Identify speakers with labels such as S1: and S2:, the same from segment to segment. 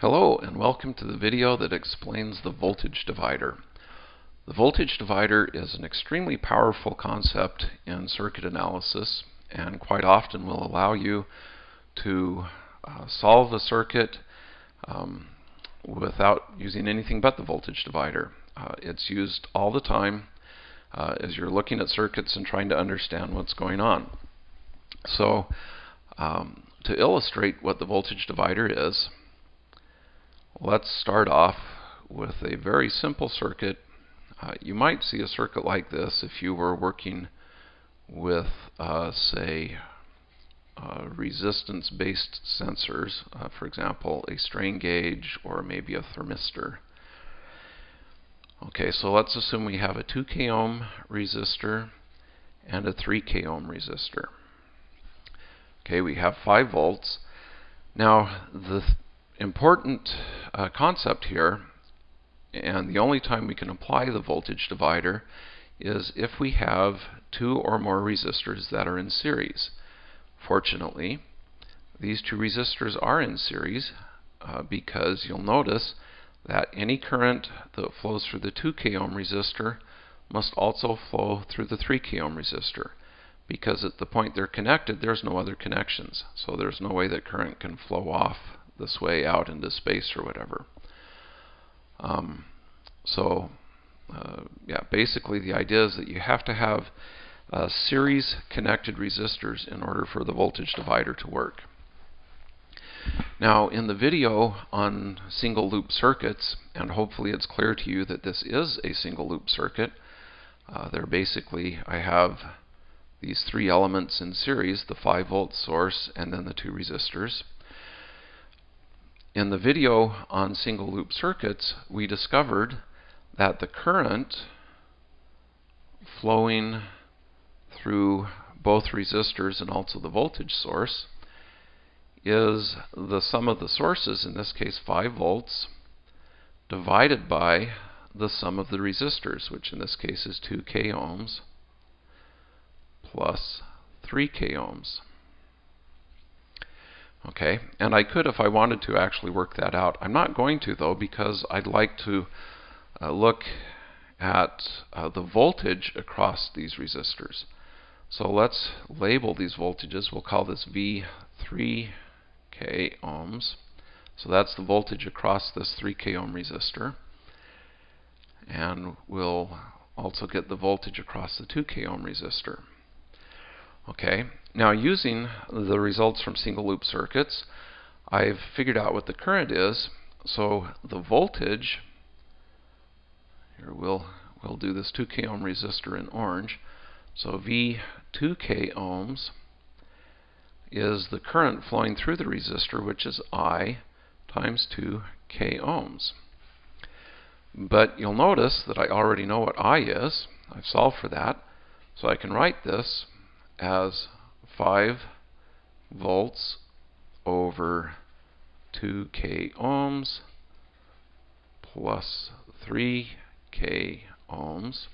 S1: Hello and welcome to the video that explains the voltage divider. The voltage divider is an extremely powerful concept in circuit analysis and quite often will allow you to solve a circuit without using anything but the voltage divider. It's used all the time as you're looking at circuits and trying to understand what's going on. So to illustrate what the voltage divider is, let's start off with a very simple circuit. You might see a circuit like this if you were working with, say, resistance-based sensors, for example, a strain gauge or maybe a thermistor. Okay, so let's assume we have a 2K ohm resistor and a 3K ohm resistor. Okay, we have 5 volts. Now, the important concept here, and the only time we can apply the voltage divider, is if we have 2 or more resistors that are in series. Fortunately, these 2 resistors are in series because you'll notice that any current that flows through the 2K ohm resistor must also flow through the 3K ohm resistor, because at the point they're connected, there's no other connections. So there's no way that current can flow off this way out into space or whatever. Yeah, basically the idea is that you have to have series connected resistors in order for the voltage divider to work. Now, in the video on single loop circuits, and hopefully it's clear to you that this is a single loop circuit, I have these 3 elements in series, the 5-volt source and then the 2 resistors. In the video on single loop circuits, we discovered that the current flowing through both resistors and also the voltage source is the sum of the sources, in this case 5 volts, divided by the sum of the resistors, which in this case is 2K ohms plus 3K ohms. Okay, and I could, if I wanted to, actually work that out. I'm not going to, though, because I'd like to look at the voltage across these resistors. So let's label these voltages. We'll call this V3K ohms. So that's the voltage across this 3K ohm resistor. And we'll also get the voltage across the 2K ohm resistor. Okay, now using the results from single loop circuits, I've figured out what the current is. So the voltage, here we'll do this 2K ohm resistor in orange. So V2K ohms is the current flowing through the resistor, which is I times 2K ohms. But you'll notice that I already know what I is. I've solved for that. So I can write this as 5 volts over 2K ohms plus 3K ohms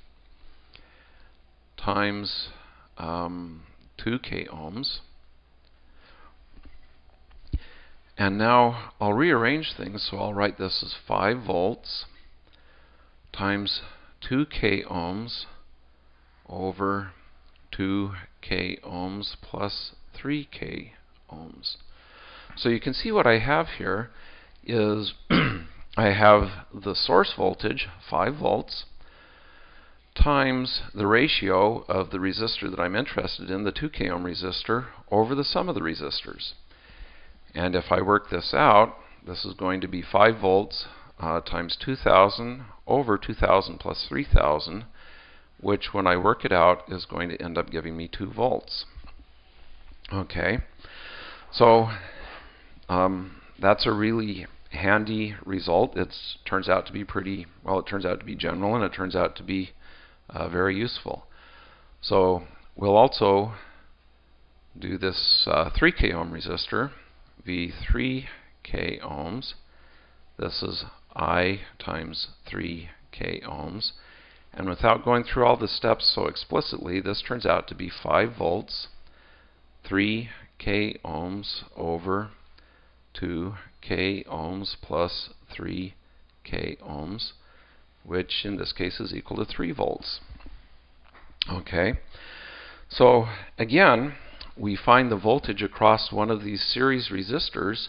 S1: times 2K ohms. And now I'll rearrange things, so I'll write this as 5 volts times 2K ohms over 2K ohms plus 3K ohms. So you can see what I have here is I have the source voltage, 5 volts, times the ratio of the resistor that I'm interested in, the 2K ohm resistor, over the sum of the resistors. And if I work this out, this is going to be 5 volts times 2,000 over 2,000 plus 3,000, which when I work it out is going to end up giving me 2 volts. Okay, so that's a really handy result. It turns out to be it turns out to be general, and it turns out to be very useful. So we'll also do this 3K ohm resistor, V3K ohms. This is I times 3K ohms. And without going through all the steps so explicitly, this turns out to be 5 volts, 3K ohms over 2k ohms plus 3k ohms, which in this case is equal to 3 volts. Okay, so again, we find the voltage across one of these series resistors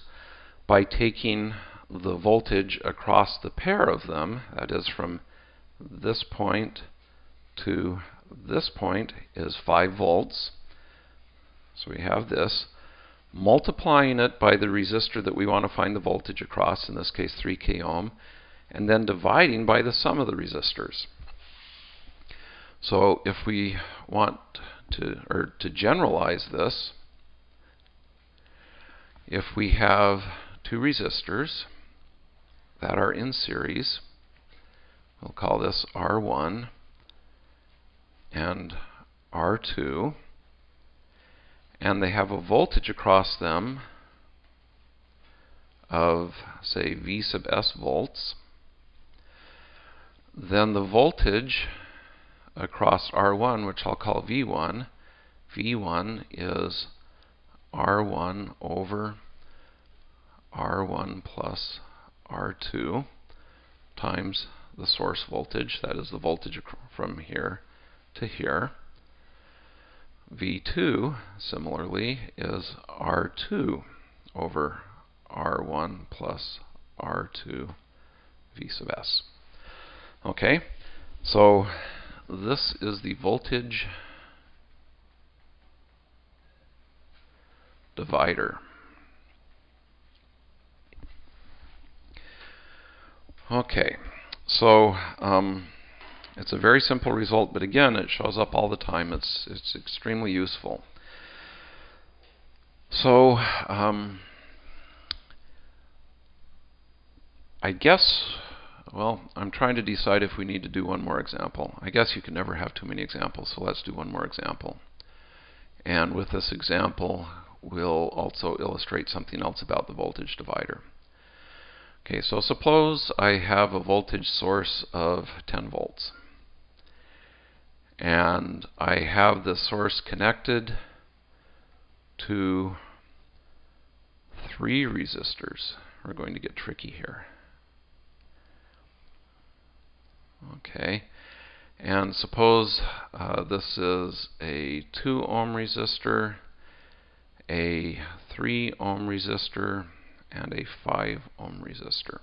S1: by taking the voltage across the pair of them, that is from this point to this point is 5 volts. So we have this, multiplying it by the resistor that we want to find the voltage across, in this case 3k ohm, and then dividing by the sum of the resistors. So if we want to generalize this, if we have two resistors that are in series, we'll call this R1 and R2, and they have a voltage across them of, say, V sub s volts, then the voltage across R1, which I'll call V1, V1 is R1 over R1 plus R2 times the source voltage, that is the voltage from here to here. V2, similarly, is R2 over R1 plus R2 V sub s. Okay, so this is the voltage divider. Okay, so it's a very simple result, but again, it shows up all the time. It's extremely useful. So I guess, well, I'm trying to decide if we need to do one more example. I guess you can never have too many examples, so let's do one more example. And with this example, we'll also illustrate something else about the voltage divider. Okay, so suppose I have a voltage source of 10 volts. And I have the source connected to 3 resistors. We're going to get tricky here. Okay, and suppose this is a 2 ohm resistor, a 3 ohm resistor, and a 5 ohm resistor.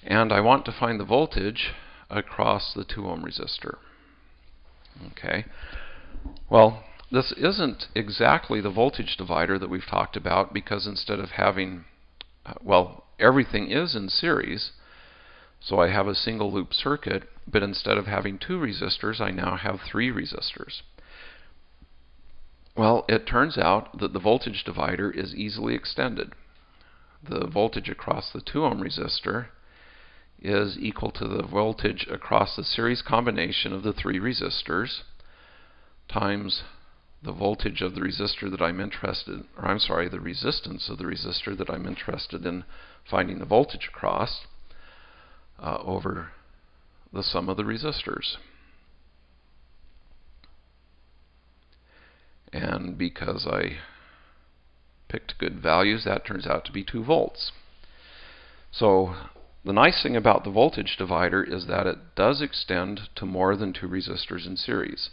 S1: And I want to find the voltage across the 2 ohm resistor. Okay, well, this isn't exactly the voltage divider that we've talked about, because instead of having, well, everything is in series, so I have a single loop circuit, but instead of having 2 resistors, I now have 3 resistors. Well, it turns out that the voltage divider is easily extended. The voltage across the 2 ohm resistor is equal to the voltage across the series combination of the 3 resistors times the voltage of the resistor that I'm interested, or I'm sorry, the resistance of the resistor that I'm interested in finding the voltage across, over the sum of the resistors. And because I picked good values, that turns out to be 2 volts. So the nice thing about the voltage divider is that it does extend to more than 2 resistors in series.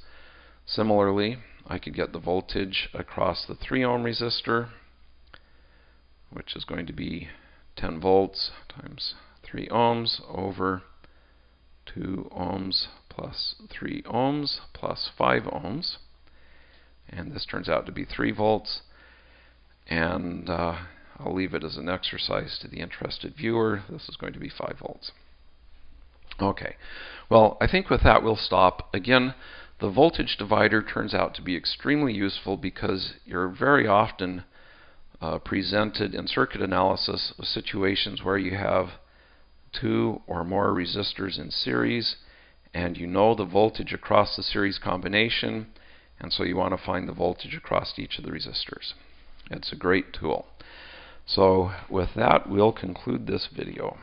S1: Similarly, I could get the voltage across the 3 ohm resistor, which is going to be 10 volts times 3 ohms over 2 ohms plus 3 ohms plus 5 ohms. And this turns out to be 3 volts. And I'll leave it as an exercise to the interested viewer. This is going to be 5 volts. Okay, well, I think with that we'll stop. Again, the voltage divider turns out to be extremely useful because you're very often presented in circuit analysis with situations where you have 2 or more resistors in series, and you know the voltage across the series combination, and so you want to find the voltage across each of the resistors. It's a great tool. So with that, we'll conclude this video.